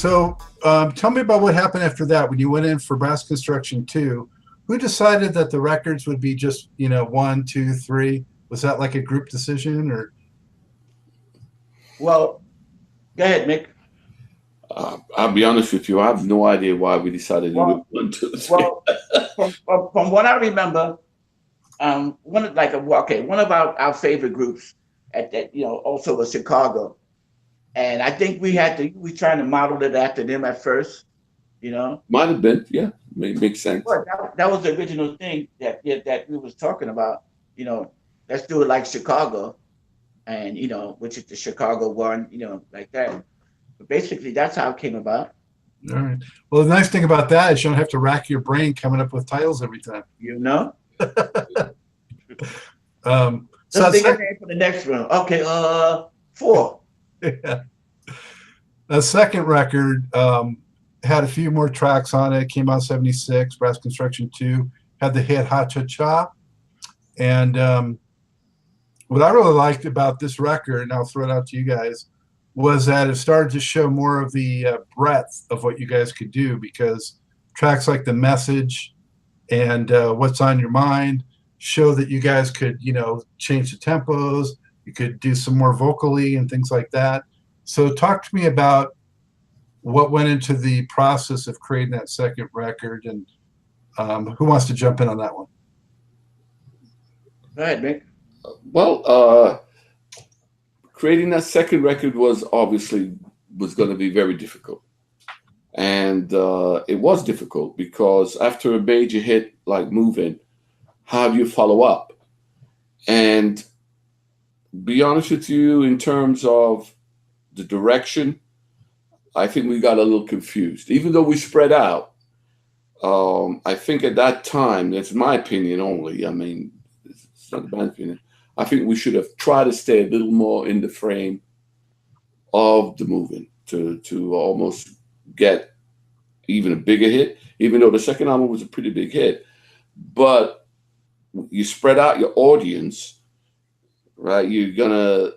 So tell me about what happened after that when you went in for Brass Construction 2. Who decided that the records would be just, 1, 2, 3? Was that like a group decision or? Well, go ahead, Mick. I'll be honest with you. I have no idea why we decided to do Well, 1, 2, 3. well, from what I remember, one of our favorite groups at that, also was Chicago, and I think we trying to model it after them at first, you know. Might have been, yeah, makes sense. But that was the original thing that we was talking about, you know. Let's do it like Chicago, and which is the Chicago one, like that. But basically, that's how it came about. All right. Well, the nice thing about that is you don't have to rack your brain coming up with titles every time. You know. So Let's think of a name for the next one. Okay, 4. yeah. The second record had a few more tracks on it. Came out in '76. Brass Construction 2 had the hit "Ha Cha Cha," and what I really liked about this record, and I'll throw it out to you guys, was that it started to show more of the breadth of what you guys could do, because tracks like "The Message" and "What's on Your Mind" show that you guys could, change the tempos. You could do some more vocally and things like that. So talk to me about what went into the process of creating that second record, and who wants to jump in on that one? Go ahead, Mick. Well, creating that second record was going to be very difficult. And it was difficult because after a major hit like Movin, how do you follow up? And be honest with you, in terms of the direction, I think we got a little confused. Even though we spread out, I think at that time, that's my opinion only. I mean, it's not a bad opinion. I think we should have tried to stay a little more in the frame of the Movin to almost get even a bigger hit, even though the second album was a pretty big hit. But you spread out your audience, right? You're gonna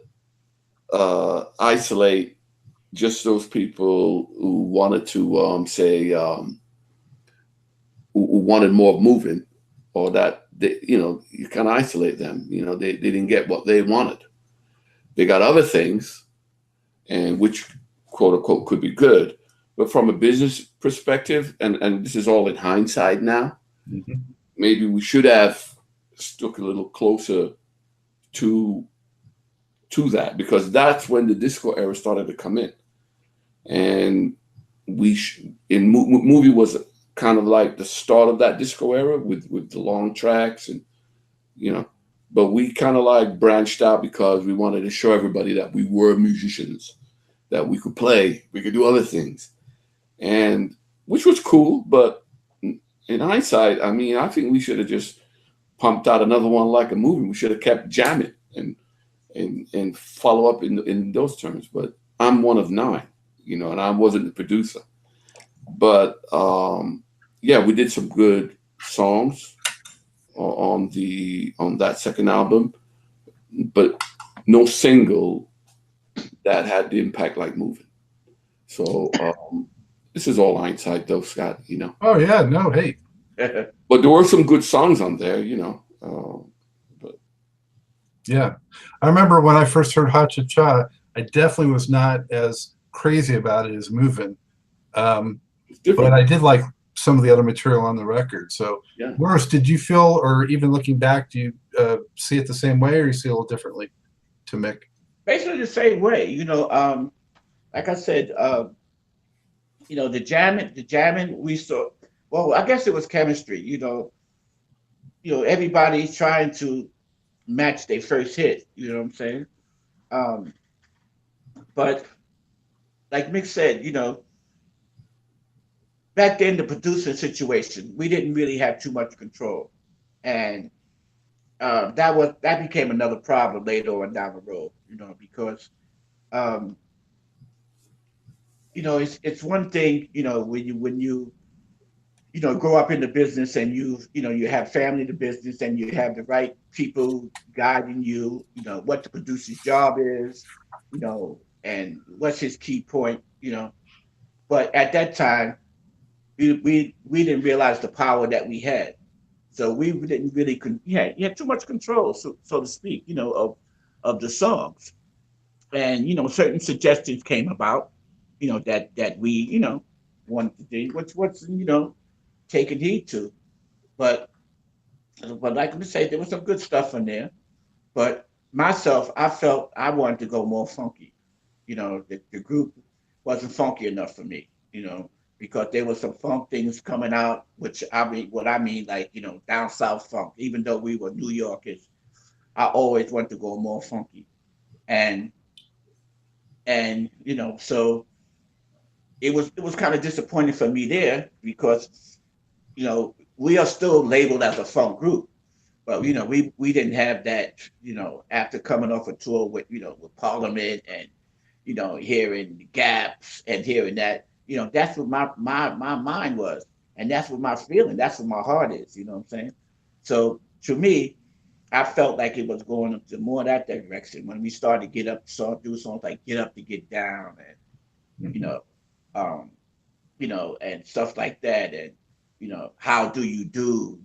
isolate just those people who wanted to who wanted more Movin, or that you kind of isolate them. They didn't get what they wanted. They got other things, and which quote unquote could be good, but from a business perspective, and this is all in hindsight now, maybe we should have stuck a little closer to that, because that's when the disco era started to come in, and movie was kind of like the start of that disco era with the long tracks, and but we kind of like branched out because we wanted to show everybody that we were musicians, that we could play, we could do other things, and which was cool. But in hindsight, I mean, I think we should have just pumped out another one like a movie. We should have kept jamming and follow up in those terms. But I'm one of 9, and I wasn't the producer. But yeah, we did some good songs on that second album, but no single that had the impact like Movin. So this is all hindsight, though, Scott. Oh yeah, no, hey. But there were some good songs on there, but Yeah, I remember when I first heard "Ha Cha Cha," I definitely was not as crazy about it as Movin', but I did like some of the other material on the record. So, yeah. Morris, did you feel, or even looking back, do you see it the same way, or you see it a little differently to Mick? Basically the same way, like I said, the jamming we saw. Well, I guess it was chemistry. Everybody's trying to match their first hit. You know what I'm saying? But like Mick said, back then the producing situation, we didn't really have too much control, and that became another problem later on down the road. Because it's one thing, when you grow up in the business, and you have family in the business, and you have the right people guiding you, what the producer's job is, and what's his key point, But at that time, we didn't realize the power that we had. So we didn't really you had too much control, so to speak, of the songs. And certain suggestions came about, that we wanted to do, what's taking heed to. But like I say, there was some good stuff in there. But myself, I felt I wanted to go more funky. The group wasn't funky enough for me, because there was some funk things coming out, which what I mean, like, down south funk, even though we were New Yorkers, I always wanted to go more funky. And so it was kind of disappointing for me there because, we are still labeled as a funk group. But we didn't have that, after coming off a tour with Parliament and hearing the gaps and hearing that, that's what my mind was. And that's what my feeling, that's what my heart is, you know what I'm saying? So to me, I felt like it was going up to more that direction when we started to get up, do songs like Get Up to Get Down and, um, and stuff like that. And, How Do You Do,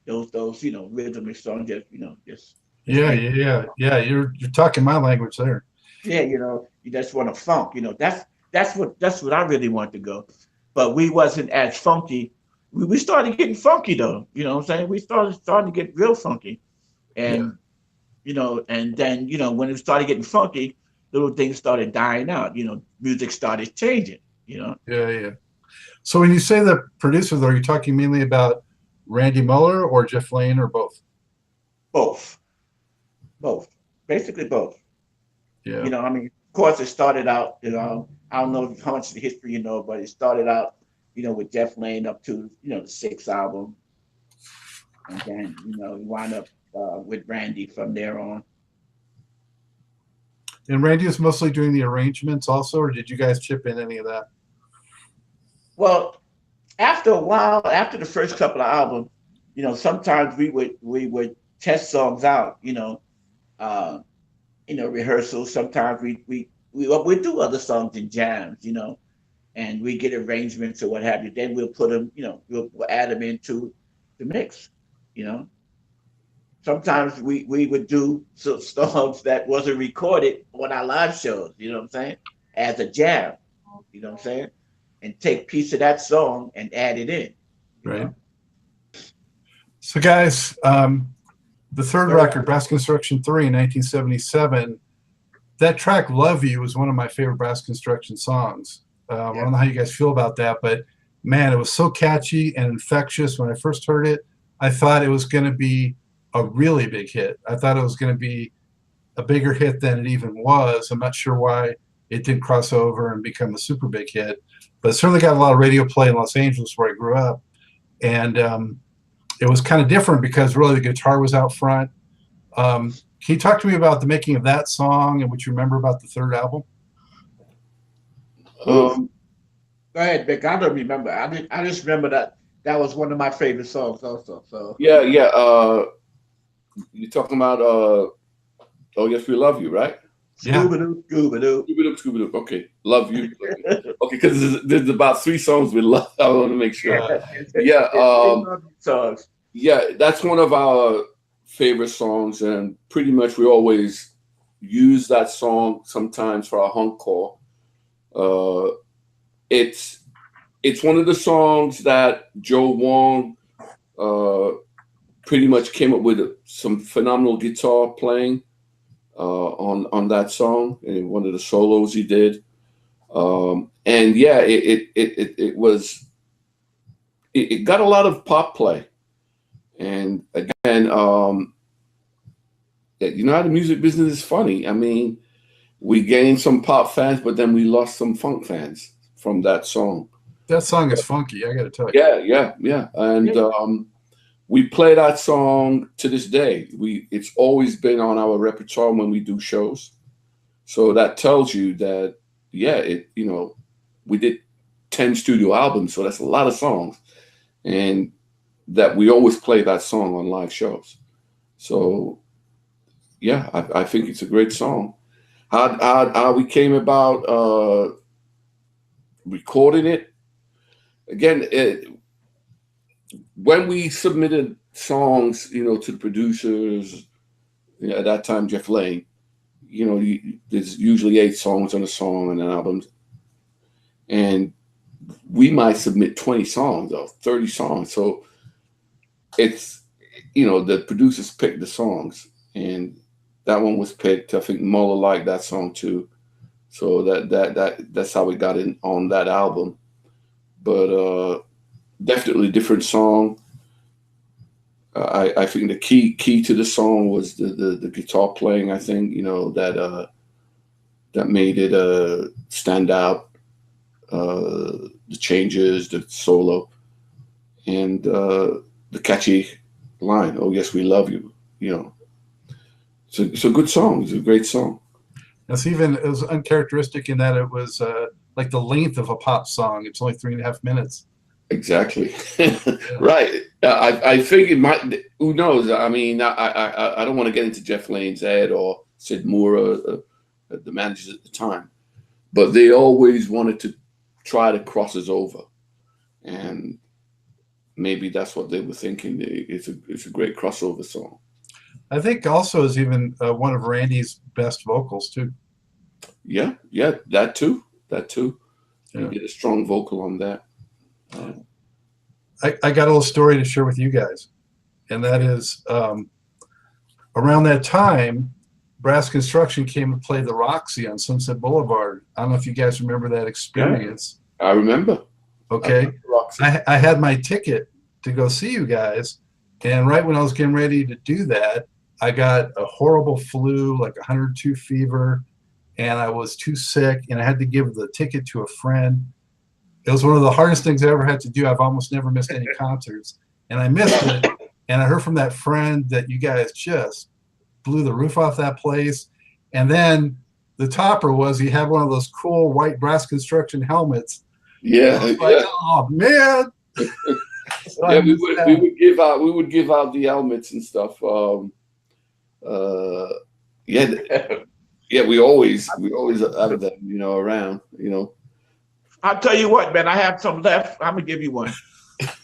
those rhythmic songs, just Yeah. You're talking my language there. yeah, you just want to funk, that's what I really want to go. But we wasn't as funky. We started getting funky though, you know what I'm saying? We starting to get real funky. Yeah. And and then, when it started getting funky, little things started dying out, music started changing, Yeah. So when you say the producers, are you talking mainly about Randy Muller or Jeff Lane or both? both, both, basically both. Yeah. I mean, of course, it started out, I don't know how much of the history but it started out, with Jeff Lane up to, the sixth album. And then, we wound up with Randy from there on. And Randy was mostly doing the arrangements also, or did you guys chip in any of that? Well, after a while, after the first couple of albums, sometimes we would test songs out, uh, rehearsals. Sometimes we do other songs in jams, and we get arrangements or what have you. Then we'll put them, we'll add them into the mix, you know. Sometimes we would do some songs that wasn't recorded on our live shows, you know what I'm saying, as a jam, you know what I'm saying, and take a piece of that song and add it in, you Right. know. So, guys, the third record, Brass Construction 3 in 1977, that track Love You was one of my favorite Brass Construction songs. I don't know how you guys feel about that, but man, it was so catchy and infectious. When I first heard it, I thought it was going to be a really big hit. I thought it was going to be a bigger hit than it even was. I'm not sure why it didn't cross over and become a super big hit, but it certainly got a lot of radio play in Los Angeles where I grew up. And it was kind of different because really the guitar was out front. Can you talk to me about the making of that song and what you remember about the third album? Go ahead, Vic. I don't remember. I just remember that was one of my favorite songs also. So Yeah. You're talking about Oh Yes We Love You, right? Yeah. Scooby-Doo, Scooby-Doo. Scooby-Doo, Scooby-Doo. Okay, Love You. Okay, because there's about 3 songs we love. I want to make sure. Songs. Yeah, that's one of our favorite songs, and pretty much we always use that song sometimes for our hunk call. It's one of the songs that Joe Wong pretty much came up with some phenomenal guitar playing on that song, and one of the solos he did. And yeah, it got a lot of pop play. And again, how the music business is funny. I mean, we gained some pop fans, but then we lost some funk fans from that song. That song is funky, I got to tell you. Yeah. And we play that song to this day. It's always been on our repertoire when we do shows. So that tells you that, we did 10 studio albums, so that's a lot of songs. And that we always play that song on live shows. So, yeah, I think it's a great song. How we came about recording it. Again, when we submitted songs, to the producers, at that time, Jeff Lane, there's usually 8 songs on a song and an album. And we might submit 20 songs or 30 songs. So it's, the producers pick the songs. And that one was picked. I think Muller liked that song too. So that's how we got in on that album. But definitely different song. I think the key to the song was the guitar playing. I think that made it stand out. The changes, the solo, and the catchy line. Oh yes, we love you. It's a good song. It's a great song. It was uncharacteristic in that it was like the length of a pop song. It's only 3.5 minutes. Exactly. Right. I think it might. Who knows? I mean, I don't want to get into Jeff Lane's head or Sid Moore, the managers at the time, but they always wanted to try to cross us over, and maybe that's what they were thinking. It's a great crossover song. I think also is even one of Randy's best vocals too. Yeah, that too. Yeah. You get a strong vocal on that. I got a little story to share with you guys, and that is around that time, Brass Construction came to play the Roxy on Sunset Boulevard. I don't know if you guys remember that experience. Yeah, I remember. Okay, I had my ticket to go see you guys, and right when I was getting ready to do that, I got a horrible flu, like 102 fever, and I was too sick, and I had to give the ticket to a friend. It was one of the hardest things I ever had to do. I've almost never missed any concerts, and I missed it. And I heard from that friend that you guys just blew the roof off that place. And then the topper was he had one of those cool white Brass Construction helmets. Yeah, like, oh man. So yeah, we would give out the helmets and stuff. Yeah, we always have them, around, I'll tell you what, man, I have some left. I'm gonna give you one.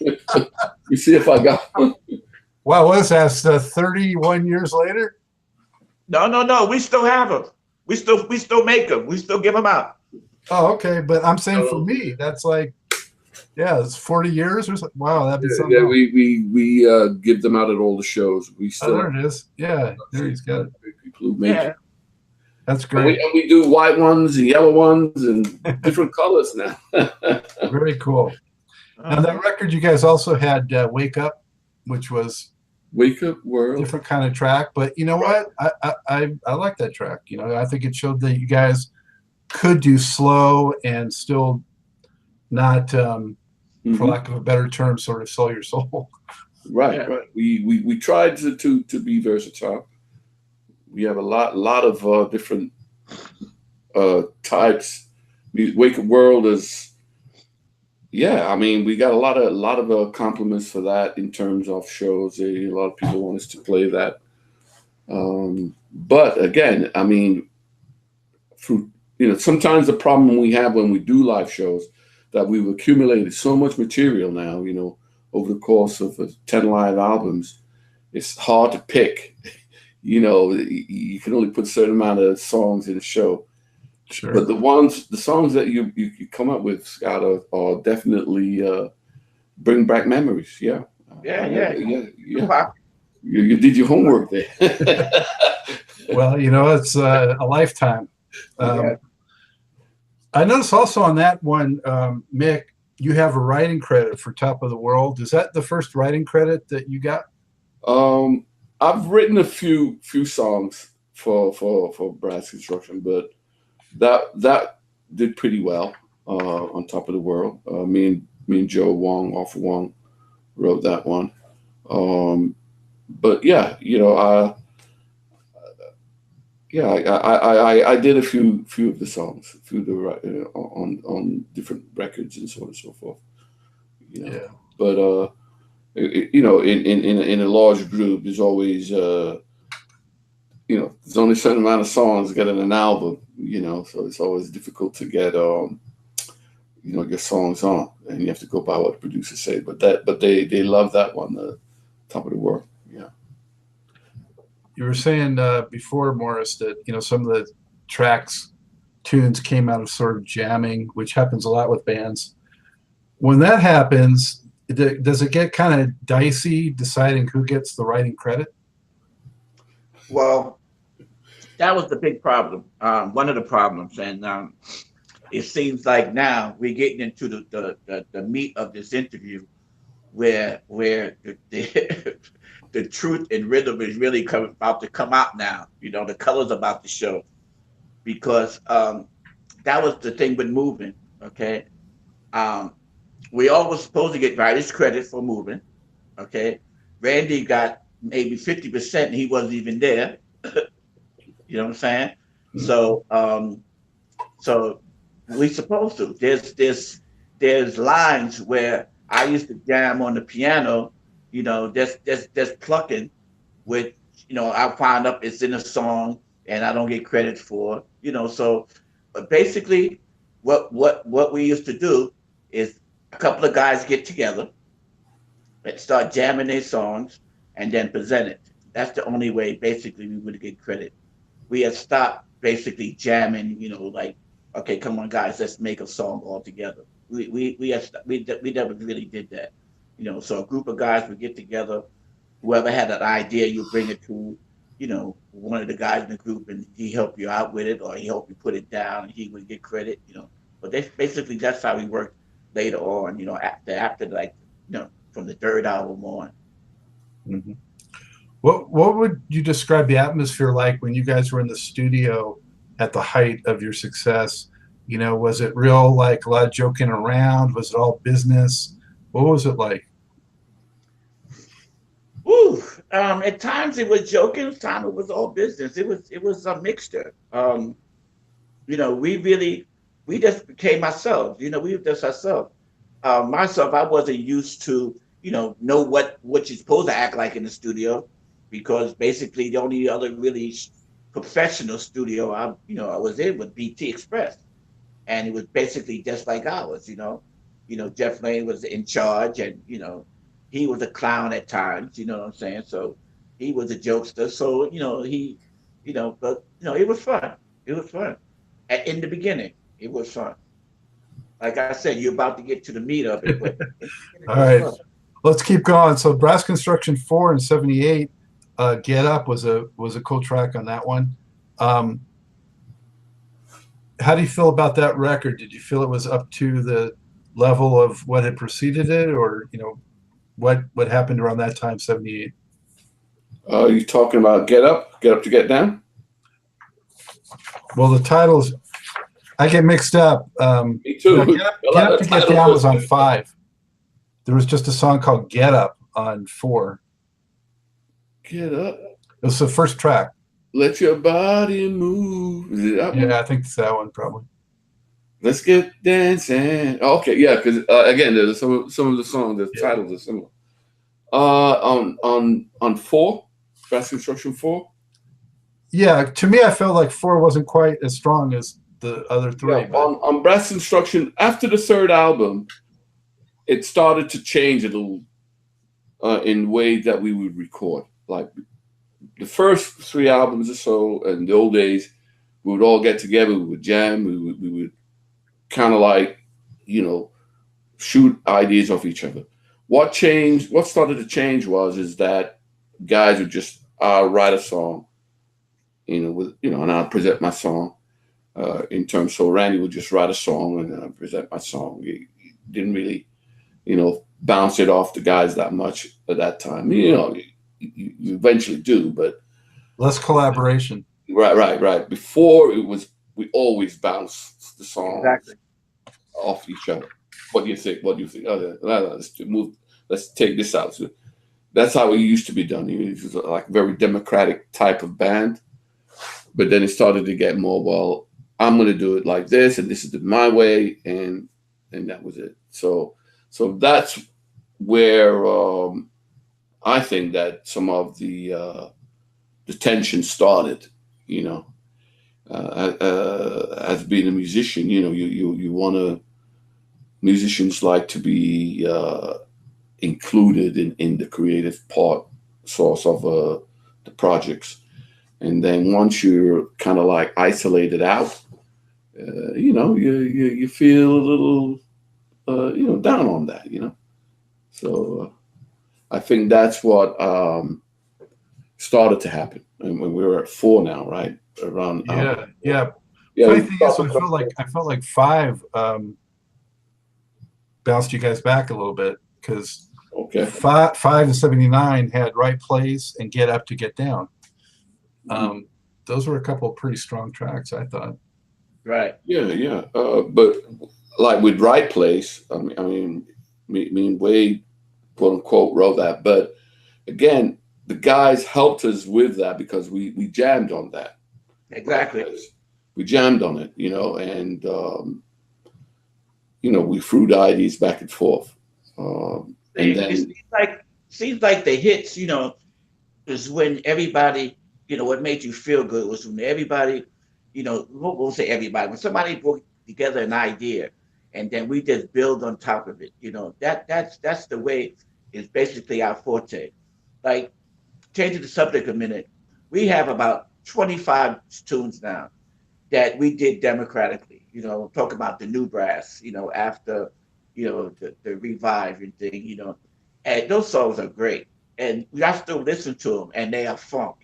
You see if I got one. Wow, what is that? 31 years later? No. We still have them. We still make them. We still give them out. Oh, okay. But I'm saying for me, that's like, it's 40 years or something. Wow, that'd be something. Yeah, we give them out at all the shows. We still. Oh, there it is. Yeah, there he's got it. People who make it. That's great. And we do white ones and yellow ones and different colors now. Very cool. Now that record, you guys also had "Wake Up," which was "Wake Up World," different kind of track. But you know what? I like that track. I think it showed that you guys could do slow and still not, for lack of a better term, sort of sell your soul. Right. We tried to be versatile. We have a lot of different types. Wake Up World is, I mean, we got a lot of compliments for that in terms of shows. A lot of people want us to play that. But again, I mean, sometimes the problem we have when we do live shows that we've accumulated so much material now, over the course of 10 live albums, it's hard to pick. You can only put a certain amount of songs in a show. Sure. But the songs that you come up with, Scott, are definitely bring back memories. Yeah. You did your homework there. Well, it's a lifetime. I noticed also on that one, Mick, you have a writing credit for Top of the World. Is that the first writing credit that you got? I've written a few songs for Brass Construction, but that did pretty well on Top of the World. Me and Joe Wong, Arthur Wong, wrote that one. But I did a few of the songs, on different records and so on and so forth. But in a large group, there's always there's only a certain amount of songs getting an album, so it's always difficult to get your songs on, and you have to go by what the producers say. But they love that one, top of the world. Yeah. You were saying before, Morris, that some of the tracks tunes came out of sort of jamming, which happens a lot with bands. When that happens, does it get kind of dicey deciding who gets the writing credit? Well, that was the big problem. One of the problems, and it seems like now we're getting into the meat of this interview, where the truth and rhythm is really about to come out now. The colors about to show, because that was the thing with Movin. Okay, we all was supposed to get writers credit for Movin. Okay, Randy got maybe 50%, and he wasn't even there. You know what I'm saying? So so we supposed to. There's lines where I used to jam on the piano, just plucking with, I find up it's in a song and I don't get credit for, so but basically what we used to do is a couple of guys get together and start jamming their songs and then present it. That's the only way basically we would get credit. We had stopped basically jamming, like, okay, come on guys, let's make a song all together. We never really did that. So a group of guys would get together, whoever had an idea, you bring it to, one of the guys in the group, and he helped you out with it, or he helped you put it down, and he would get credit, But that's how we worked later on, after like, from the third album on. Mm-hmm. What would you describe the atmosphere like when you guys were in the studio at the height of your success? Was it real, like a lot of joking around? Was it all business? What was it like? Ooh, at times it was joking, at times it was all business. It was a mixture. We just became ourselves. We were just ourselves. Myself, I wasn't used to, know what you're supposed to act like in the studio, because basically the only other really professional studio I was in was BT Express, and it was basically just like ours. Jeff Lane was in charge, and he was a clown at times. You know what I'm saying? So he was a jokester. So but it was fun. It was fun. In the beginning, it was fun. Like I said, you're about to get to the meat of it, but All right, let's keep going. So Brass Construction 4 in '78, Get Up was a cool track on that one. How do you feel about that record? Did you feel it was up to the level of what had preceded it, or what happened around that time, '78? Are you talking about Get Up to Get Down? Well, the titles, I get mixed up. Me too. Get Up to Get Down was on 5. There was just a song called Get Up on 4. Get Up. It was the first track. Let your body move. Is it that one? Yeah, I think it's that one probably. Let's get dancing. Okay, yeah, because again, there's some of the songs, the titles are similar. On 4, Brass Construction 4. Yeah, to me, I felt like 4 wasn't quite as strong as the other 3. Yeah, on Brass Construction, after the third album, it started to change a little in the way that we would record. Like the first 3 albums or so, in the old days, we would all get together, we would jam, we would kind of like, shoot ideas off each other. What started to change is that guys would just write a song, and I'd present my song in terms. So Randy would just write a song and then I'd present my song. He didn't really, bounce it off the guys that much at that time. You eventually do, but less collaboration. Right. Before we always bounce the songs off each other. What do you think? Let's take this out. So that's how it used to be done. It was like a very democratic type of band. But then it started to get more, well, I'm going to do it like this, and this is my way, and that was it. So that's where I think that some of the tension started. As being a musician, you want to musicians like to be included in the creative part source of the projects. And then once you're kind of like isolated out, you feel a little down on that, So I think that's what started to happen. And when we were at 4 now, right? Around Yeah. yeah. Funny thing is, I felt like 5 bounced you guys back a little bit, because Okay. 5 and 79 had Right Place and Get Up to Get Down. Those were a couple of pretty strong tracks, I thought. Right. Yeah. But like with Right Place, I mean, me and Wade, quote unquote, wrote that. But again, the guys helped us with that because we jammed on that. Exactly. Right, we jammed on it, and we threw the ideas back and forth. And then it seems like the hits, is when everybody, what made you feel good was when everybody, we'll say everybody, when somebody put together an idea and then we just build on top of it, that's the way. Is basically our forte. Like, changing the subject a minute, we have about 25 tunes now that we did democratically. Talk about the new brass, after, the revive and thing, and those songs are great. And I still listen to them, and they are funk.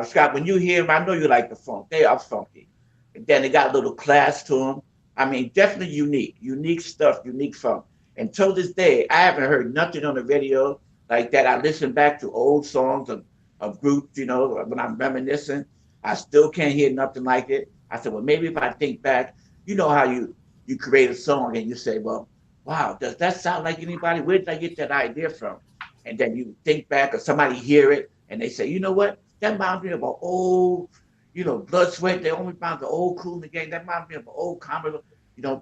Scott, when you hear them, I know you like the funk. They are funky. And then they got a little class to them. I mean, definitely unique stuff, unique funk. And till this day, I haven't heard nothing on the radio like that. I listen back to old songs of groups, when I'm reminiscing. I still can't hear nothing like it. I said, well, maybe if I think back, how you create a song and you say, well, wow, does that sound like anybody? Where did I get that idea from? And then you think back, or somebody hear it and they say, you know what? That reminds me of an old, Blood, Sweat. They only found the old Cool in the Gang. That reminds me of an old comedy.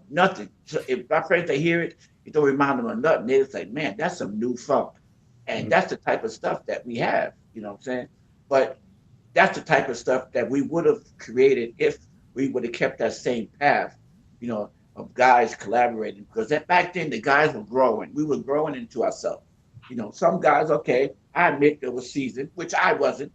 Nothing. So if my friends, they hear it, it don't remind them of nothing. They say, man, that's some new funk. And that's the type of stuff that we have, you know what I'm saying? But that's the type of stuff that we would have created if we would have kept that same path, of guys collaborating. Because back then, the guys were growing. We were growing into ourselves. Some guys, okay, I admit there was seasoned, which I wasn't.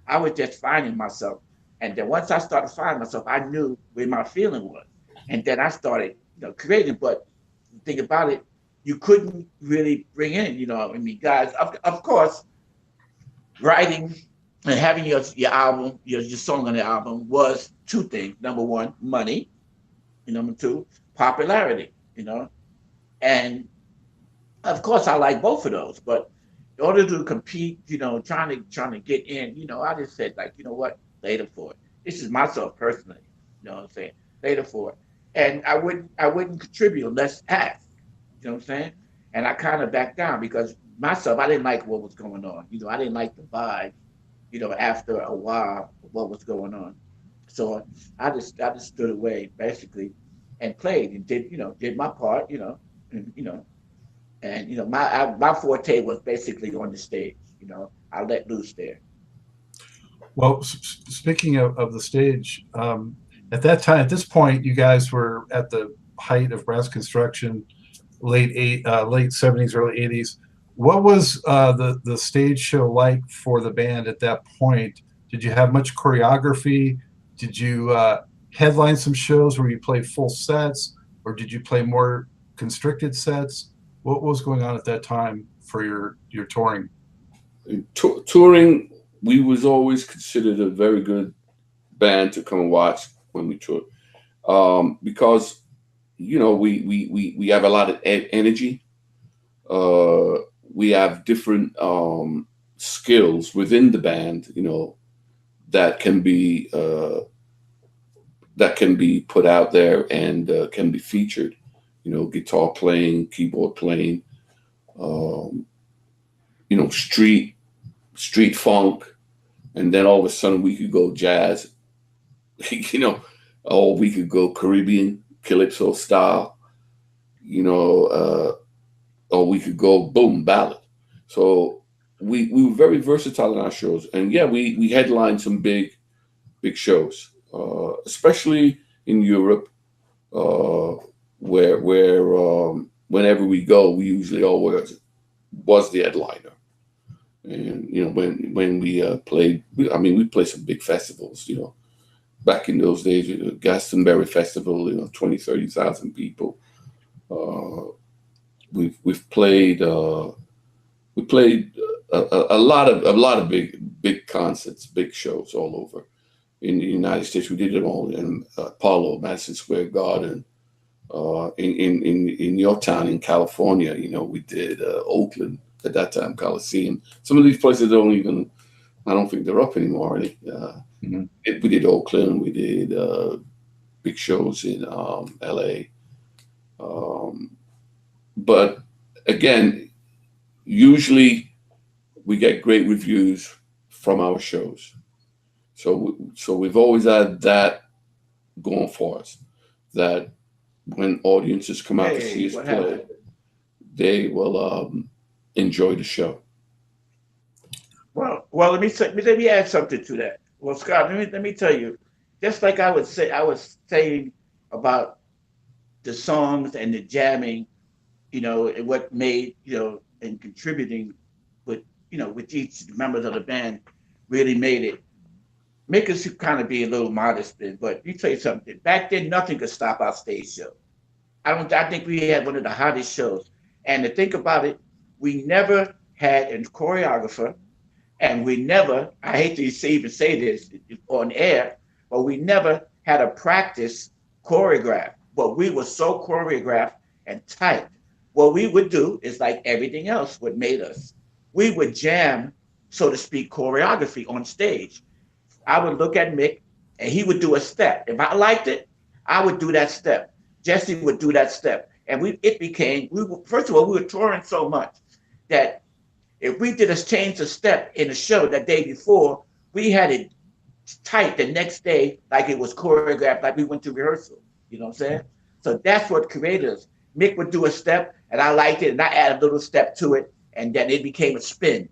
I was just finding myself. And then once I started finding myself, I knew where my feeling was. And then I started, creating. But the thing about it, you couldn't really bring in, guys, of course, writing and having your album, your song on the album was 2 things. Number 1, money. And number 2, popularity, And of course, I like both of those. But in order to compete, trying to get in, I just said, like, you know what, later for it. This is myself personally, you know what I'm saying? Later for it. And I wouldn't contribute unless asked, you know what I'm saying? And I kind of backed down because myself, I didn't like what was going on. I didn't like the vibe, after a while of what was going on. So I just stood away basically and played and did my part, and my forte was basically on the stage. I let loose there. Well, speaking of the stage, at that time, at this point, you guys were at the height of brass construction, late 70s, early 80s. What was the stage show like for the band at that point? Did you have much choreography? Did you headline some shows where you play full sets, or did you play more constricted sets? What was going on at that time for your touring? Touring, we was always considered a very good band to come and watch when we toured, because we have a lot of energy. We have different skills within the band, that can be put out there and can be featured. Guitar playing, keyboard playing, street funk, and then all of a sudden we could go jazz, or we could go Caribbean calypso style, or we could go boom ballad. So we were very versatile in our shows, and yeah, we headlined some big shows, especially in Europe. where whenever we go, we usually always was the headliner. And when we played, we played some big festivals. Back in those days, Glastonbury Festival, 20, 30,000 people. We've played we played a lot of big concerts, big shows all over in the United States. We did them all in Apollo, Madison Square Garden, in your town in California. We did Oakland at that time, Coliseum. Some of these places I don't think they're up anymore. We did Oakland, we did big shows in LA. But again, usually we get great reviews from our shows. So we've always had that going for us, that when audiences come out to see us play, they will enjoy the show. Well, let me add something to that. Well, Scott, let me tell you, just like I was saying about the songs and the jamming, and what made, and contributing with each members of the band really made it. Make us kind of be a little modest, but you tell you something. Back then, nothing could stop our stage show. I think we had one of the hottest shows. And to think about it, we never had a choreographer, and we never, I hate to even say this on air, but we never had a practice choreograph. But we were so choreographed and tight. What we would do is like everything else, what made us. We would jam, so to speak, choreography on stage. I would look at Mick, and he would do a step. If I liked it, I would do that step. Jesse would do that step. And first of all, we were touring so much that if we did a change of step in a show that day before, we had it tight the next day, like it was choreographed, like we went to rehearsal. You know what I'm saying? So that's what created us. Mick would do a step, and I liked it, and I added a little step to it, and then it became a spin.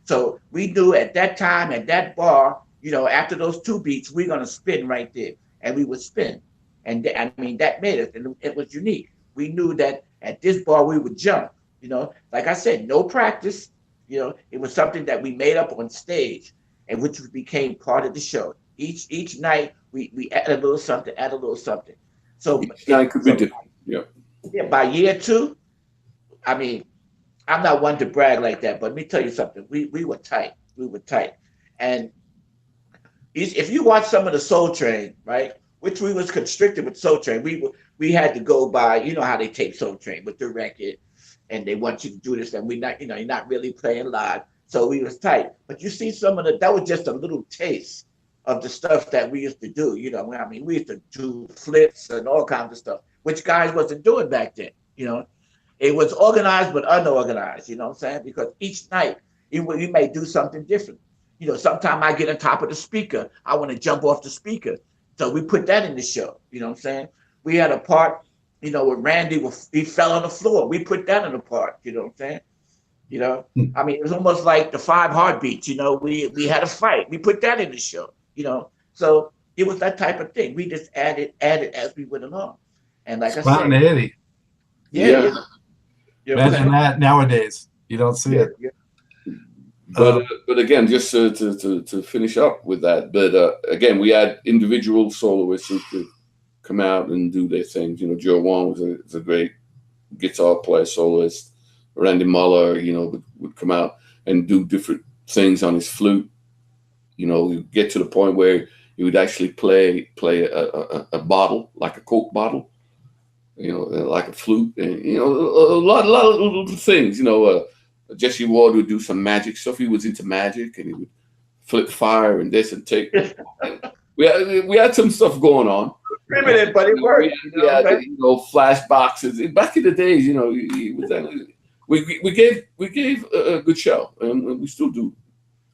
So we knew at that time, at that bar, after those two beats, we're gonna spin right there, and we would spin, and that made it, and it was unique. We knew that at this bar we would jump. Like I said, no practice. It was something that we made up on stage, and which became part of the show. Each night we add a little something, So each night could be different. Yeah. By year 2, I'm not one to brag like that, but let me tell you something. We were tight. And if you watch some of the Soul Train, right, which we was constricted with Soul Train, we had to go by, how they tape Soul Train with the record, and they want you to do this, and you're not really playing live. So we was tight. But you see that was just a little taste of the stuff that we used to do. We used to do flips and all kinds of stuff, which guys wasn't doing back then. It was organized but unorganized, what I'm saying? Because each night we may do something different. Sometimes I get on top of the speaker. I want to jump off the speaker. So we put that in the show, what I'm saying? We had a part, where Randy, he fell on the floor. We put that in the part, what I'm saying? It was almost like the 5 Heartbeats, we had a fight. We put that in the show, So it was that type of thing. We just added as we went along. And like spontaneity. Yeah. Imagine that nowadays. You don't see it. Yeah. But again, just to finish up with that, again, we had individual soloists who could come out and do their things. Joe Wong was a great guitar player, soloist. Randy Muller, would come out and do different things on his flute. You get to the point where he would actually play a bottle, like a Coke bottle, like a flute, and a lot of little things. Jesse Ward would do some magic stuff. He was into magic, and he would flip fire and this and take. We had some stuff going on. Primitive, but it worked. We had flash boxes. Back in the days, he was. We gave a good show, and we still do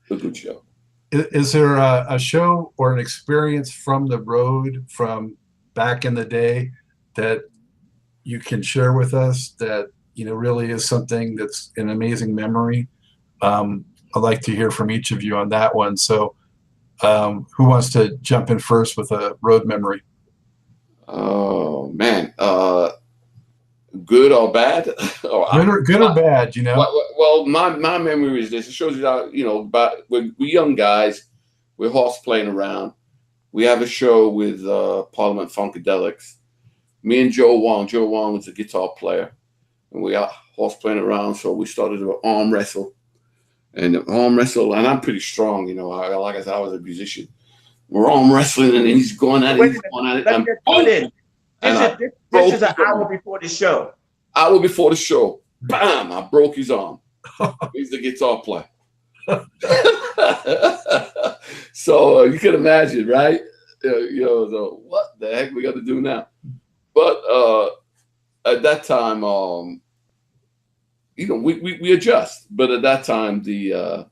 a good show. Is there a show or an experience from the road from back in the day that you can share with us that really is something that's an amazing memory? I'd like to hear from each of you on that one. So who wants to jump in first with a road memory? Oh man, good or bad? Good or bad, you know? Well, my memory is this. It shows you how, about we're young guys, we're horse playing around. We have a show with Parliament Funkadelics. Me and Joe Wong. Joe Wong was a guitar player, and we are horse playing around. So we started to arm wrestle, and I'm pretty strong, like I said, I was a musician. We're arm wrestling, and he's going at it. He's going at it. Let me just put in. This is an hour before the show. Hour before the show, bam! I broke his arm. He's the guitar player. So you can imagine, right? So what the heck we got to do now? But at that time, we adjust. But at that time, the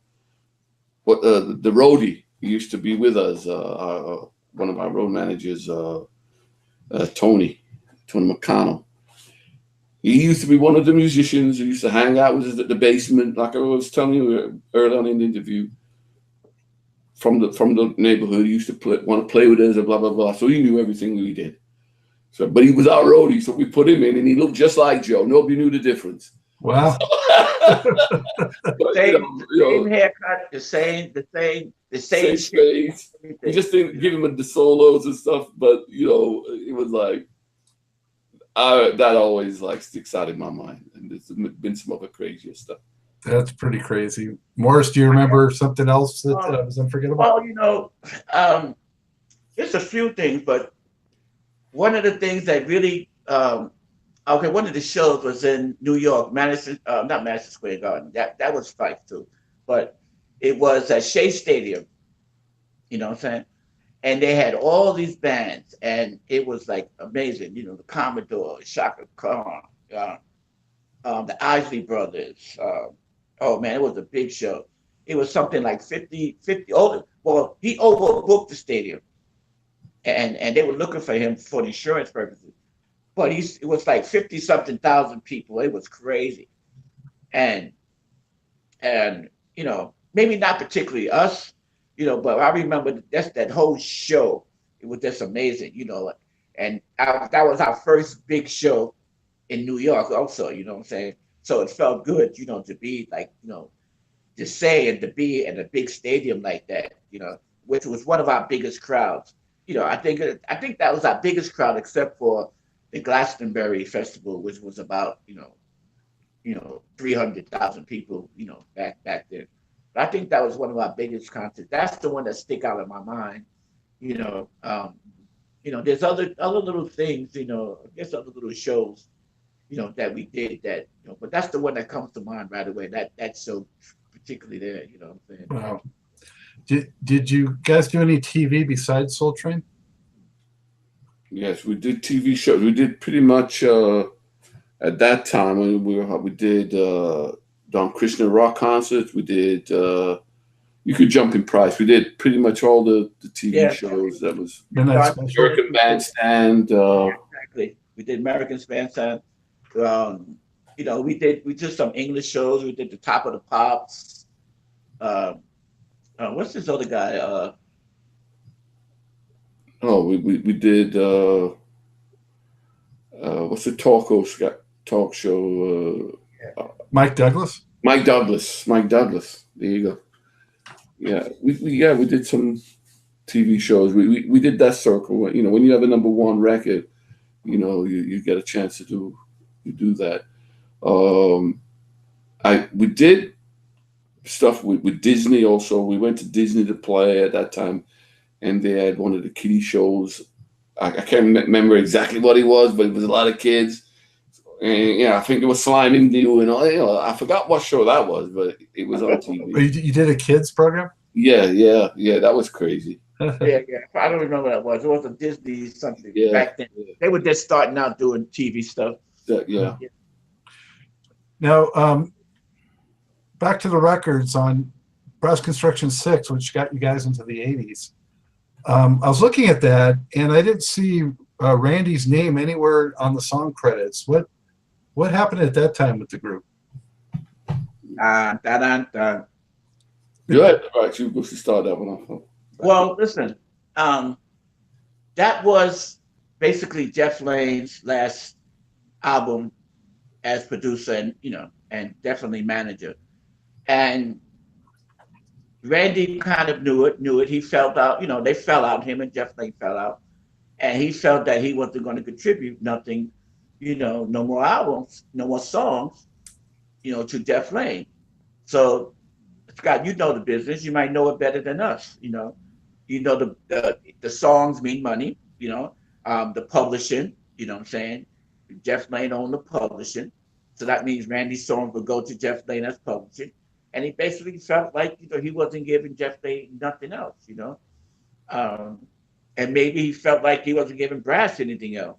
roadie used to be with us. One of our road managers, Tony McConnell. He used to be one of the musicians who used to hang out with us at the basement, like I was telling you earlier on in the interview. From the neighborhood, he used to want to play with us and blah blah blah. So he knew everything we did. So, but he was our roadie, so we put him in, and he looked just like Joe. Nobody knew the difference. Wow. But, same haircut, the same space. We just didn't give him the solos and stuff, but it was like that always sticks out in my mind, and there's been some other crazier stuff. That's pretty crazy. Morris, do you remember something else that was unforgettable? Well, it's a few things, but one of the things that really, one of the shows was in New York, not Madison Square Garden. That was Fife too, but it was at Shea Stadium. You know what I'm saying? And they had all these bands, and it was like amazing. The Commodore, Shaka Khan, the Isley Brothers. Oh man, it was a big show. It was something like 50 older. Well, he overbooked the stadium, and they were looking for him for insurance purposes. But it was like 50-something thousand people. It was crazy, and maybe not particularly us, but I remember that whole show. It was just amazing, and that was our first big show in New York also, you know what I'm saying? So it felt good, to be to say and to be in a big stadium like that, which was one of our biggest crowds. I think that was our biggest crowd, except for the Glastonbury Festival, which was about 300,000 people, back then. But I think that was one of our biggest concerts. That's the one that stick out in my mind. There's other little things, there's other little shows, that we did that, but that's the one that comes to mind right away. That's so particularly there, you know what I'm saying? Wow. Did you guys do any TV besides Soul Train? Yes, we did TV shows. We did pretty much at that time when we did Don Krishna rock concerts. We did You Could Jump in Price. We did pretty much all the TV shows. That was American Bandstand. Exactly. We did American Bandstand. We did some English shows. We did the Top of the Pops. What's this other guy? We did what's the talk show? Mike Douglas. Mike Douglas. There you go. Yeah, we did some TV shows. We did that circle. When you have a number one record, you get a chance to do that. We did stuff with Disney also. We went to Disney to play at that time, and they had one of the kiddie shows. I can't remember exactly what it was, but it was a lot of kids. And I think it was Slime Indio and all. I forgot what show that was, but it was on TV. You did a kids program? Yeah, that was crazy. Yeah. I don't remember what that was. It was a Disney something back then. They were just starting out doing TV stuff. Yeah. Now, back to the records on Brass Construction 6, which got you guys into the 80s. I was looking at that, and I didn't see Randy's name anywhere on the song credits. What happened at that time with the group? Good. All right, you start that one off. Well, listen, that was basically Jeff Lane's last album as producer and and definitely manager. And Randy kind of knew it. He felt out, they fell out. Him and Jeff Lane fell out, and he felt that he wasn't going to contribute nothing, no more albums, no more songs, to Jeff Lane. So, Scott, you know the business. You might know it better than us. The songs mean money. The publishing. You know what I'm saying? Jeff Lane owned the publishing, so that means Randy's songs would go to Jeff Lane as publishing. And he basically felt like he wasn't giving Jeff Lane nothing else. And maybe he felt like he wasn't giving Brass anything else.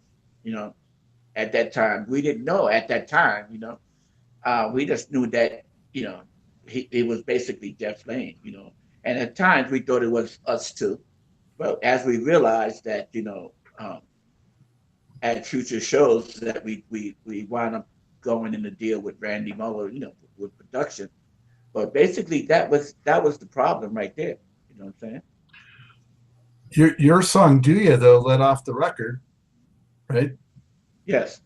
At that time, we didn't know at that time. We just knew that it was basically Jeff Lane. And at times we thought it was us too, but as we realized that at future shows that we wound up going in a deal with Randy Muller, with production. But basically, that was the problem right there. You know what I'm saying? Your song "Do Ya" though led off the record, right? Yes.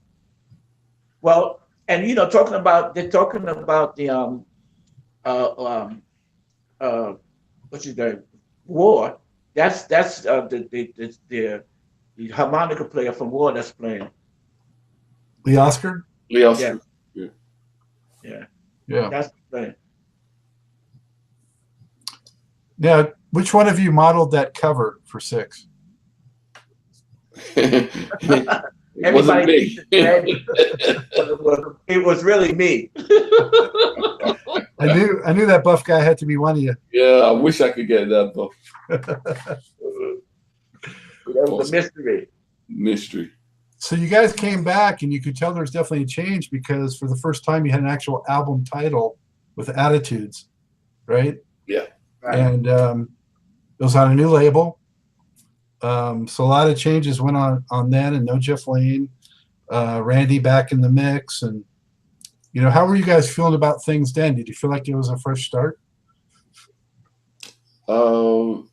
Well, and they're talking about the what's his name, War. That's the harmonica player from War that's playing. Lee Oscar. Lee Oscar. Yeah. Yeah. That's playing. Now, which one of you modeled that cover for Six? It wasn't me. It was really me. I knew that buff guy had to be one of you. Yeah, I wish I could get that buff. That was a mystery. Mystery. So you guys came back, and you could tell there's definitely a change because for the first time you had an actual album title with Attitudes, right? Yeah. Right. And it was on a new label. So a lot of changes went on then, and no Jeff Lane, Randy back in the mix, and how were you guys feeling about things then? Did you feel like it was a fresh start? Going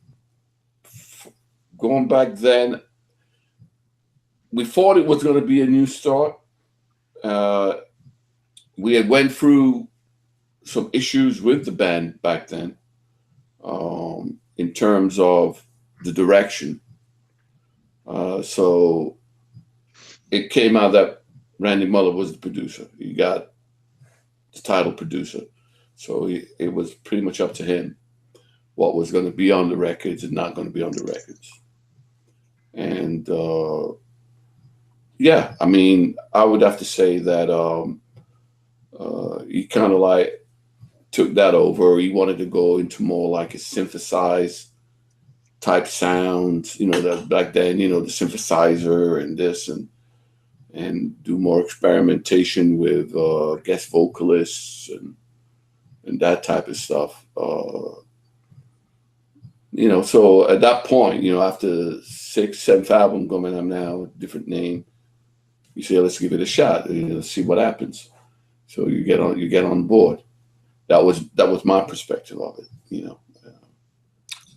back then, we thought it was going to be a new start. We had went through some issues with the band back then, in terms of the direction. So it came out that Randy Muller was the producer. He got the title producer. So it was pretty much up to him what was going to be on the records and not going to be on the records. And yeah, I mean, I would have to say that he kind of like took that over. He wanted to go into more like a synthesized type sounds, that back then, the synthesizer and this and do more experimentation with guest vocalists and that type of stuff. So at that point, after 6th, 7th album coming up now, different name, you say, let's give it a shot, let's see what happens. So you get on board. That was my perspective of it,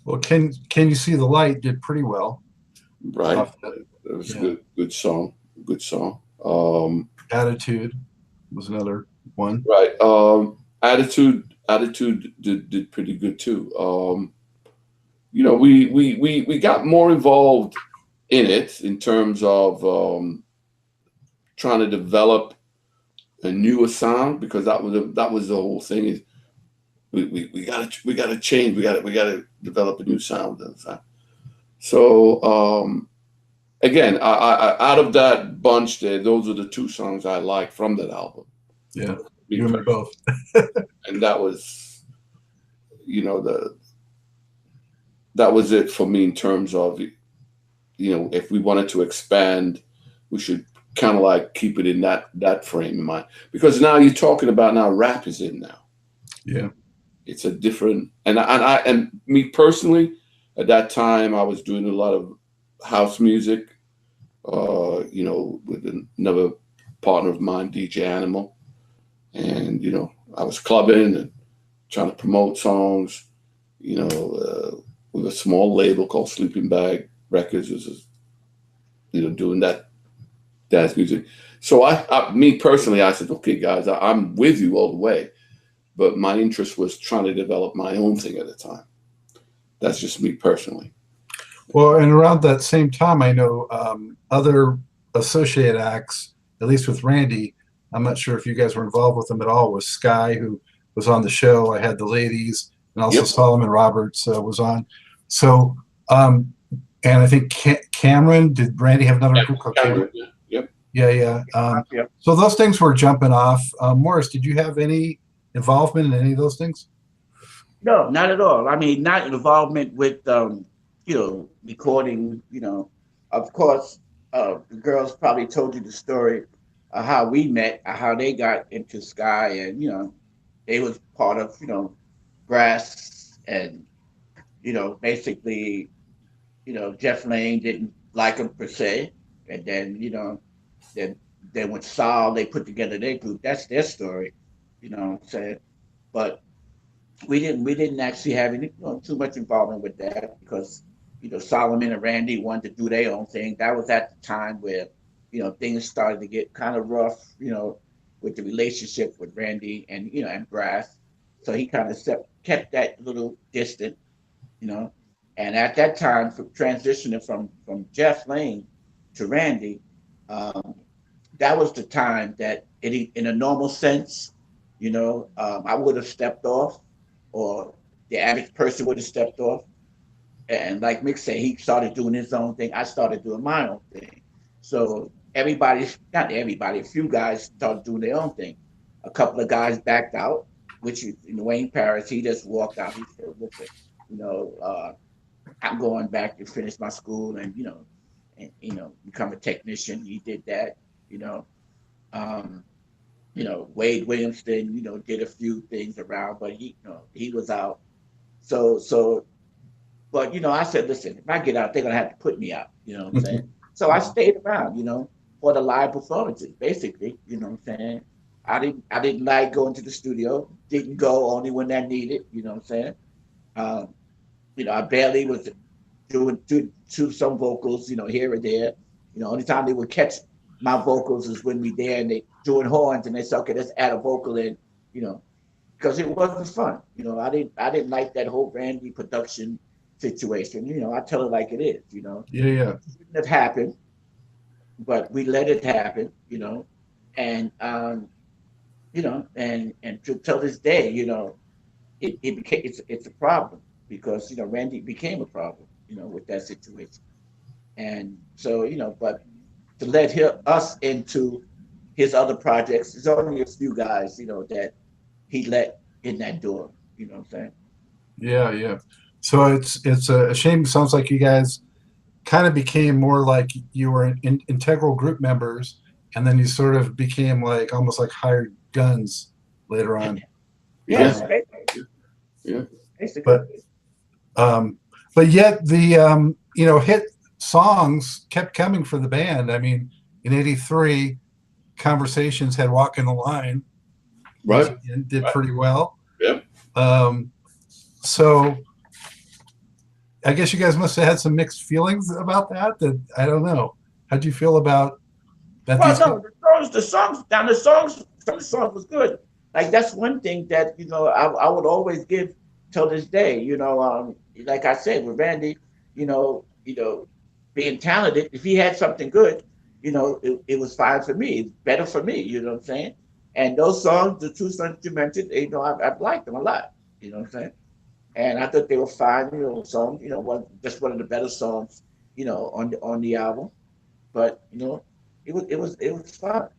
Well, Can You See the Light did pretty well. Right. It was a good song. Good song. Attitude was another one. Right. Attitude did pretty good too. We got more involved in it in terms of trying to develop a newer sound, because that was the whole thing. Is we gotta change. We gotta develop a new sound. So again, I out of that bunch there, those are the two songs I like from that album. Yeah, you and me both. And that was, that was it for me in terms of, if we wanted to expand, we should kind of like keep it in that frame of mind, because now you're talking about rap is in now. Yeah, it's a different, and me personally, at that time I was doing a lot of house music, with another partner of mine, DJ Animal, and I was clubbing and trying to promote songs, with a small label called Sleeping Bag Records. This doing that dance music. So me personally, I said, okay, guys, I'm with you all the way. But my interest was trying to develop my own thing at the time. That's just me personally. Well, and around that same time, I know other associate acts, at least with Randy. I'm not sure if you guys were involved with them at all. Was Sky, who was on the show. I had the ladies, and also Solomon Roberts was on. So, and I think Cameron, did Randy have another group called Cameron? Yep. Yeah. So those things were jumping off. Morris, did you have any involvement in any of those things? No, not at all. I mean, not involvement with, recording, of course, the girls probably told you the story of how we met, how they got into Sky, and, they was part of, Brass, and, basically, Jeff Lane didn't like him per se. And then, then with Saul, they put together their group. That's their story, you know what I'm saying? But we didn't actually have any too much involvement with that because Solomon and Randy wanted to do their own thing. That was at the time where things started to get kind of rough, with the relationship with Randy and and Brass. So he kind of kept that little distant, And at that time, for transitioning from Jeff Lane to Randy, that was the time that in a normal sense, I would have stepped off, or the average person would have stepped off. And like Mick said, he started doing his own thing. I started doing my own thing. So not everybody, a few guys started doing their own thing. A couple of guys backed out, which Wayne Paris, he just walked out. He said, listen, I'm going back to finish my school and, become a technician. He did that, Wade Williamson, did a few things around, but he was out. But I said, listen, if I get out, they're gonna have to put me out, you know what I'm saying? So I stayed around, for the live performances, basically, you know what I'm saying? I didn't like going to the studio, didn't go only when that needed, you know what I'm saying? I barely was doing some vocals, here or there. Only time they would catch my vocals is when we there and they doing horns and they said, okay, let's add a vocal in, because it wasn't fun. I didn't like that whole Randy production situation. I tell it like it is, Yeah. It shouldn't have happened, but we let it happen, and and till this day, it became it's a problem because Randy became a problem, with that situation. And so, but to let us into his other projects, there's only a few guys, that he let in that door, you know what I'm saying? Yeah. So it's a shame. It sounds like you guys kind of became more like you were integral group members, and then you sort of became like almost like hired guns later on. Yes. Yeah. But yet the hit songs kept coming for the band. I mean, in '83, Conversations had "Walkin the Line," right, and did pretty well. Yeah. So I guess you guys must have had some mixed feelings about that. That I don't know. How'd you feel about that? Well, no, the songs was good. Like that's one thing that I would always give till this day. Like I said with Randy, being talented. If he had something good, it was fine for me. It's better for me. You know what I'm saying? And those songs, the two songs you mentioned, I've liked them a lot. You know what I'm saying? And I thought they were fine, songs. Just one of the better songs, on the album. But it was fun.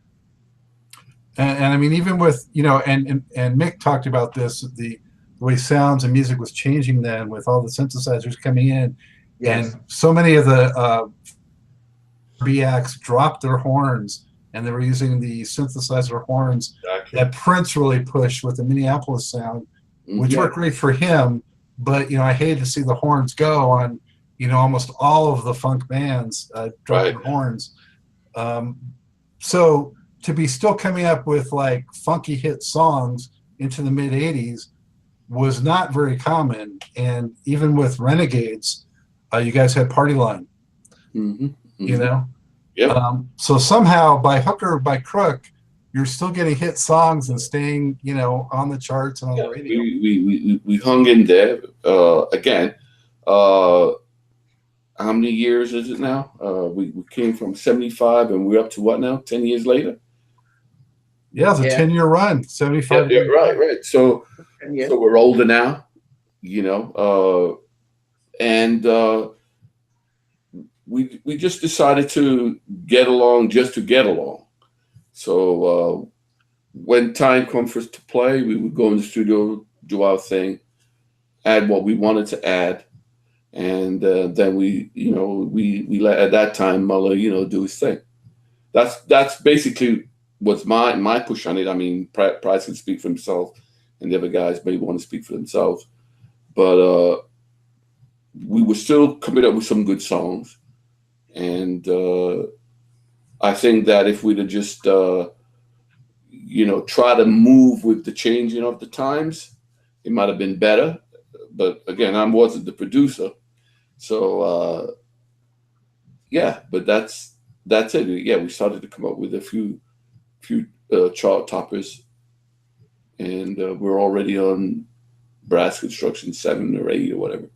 And I mean, even with and Mick talked about this, the way sounds and music was changing then, with all the synthesizers coming in, Yes. and so many of the B acts dropped their horns, and they were using the synthesizer horns that Prince really pushed with the Minneapolis sound, which worked great for him. But I hated to see the horns go on, almost all of the funk bands dropping the horns. So to be still coming up with like funky hit songs into the mid '80s was not very common. And even with Renegades, you guys had Partyline. Yep. So somehow, by hook or by crook, you're still getting hit songs and staying, on the charts and on the radio. We hung in there. Again, how many years is it now? We came from 75 and we're up to what now? 10 years later? Yeah, it's a 10-year run, 75. Yeah, right. So we're older now, and we just decided to get along just to get along. So when time comes for us to play, we would go in the studio, do our thing, add what we wanted to add, and then we let at that time Muller do his thing. That's basically what's my push on it. I mean, Price can speak for himself, and the other guys may want to speak for themselves, but we were still coming up with some good songs, and I think that if we'd have just try to move with the changing of the times, it might have been better. But again, I wasn't the producer, so yeah. But that's it. Yeah, we started to come up with a few chart toppers, and we're already on Brass Construction 7 or 8 or whatever.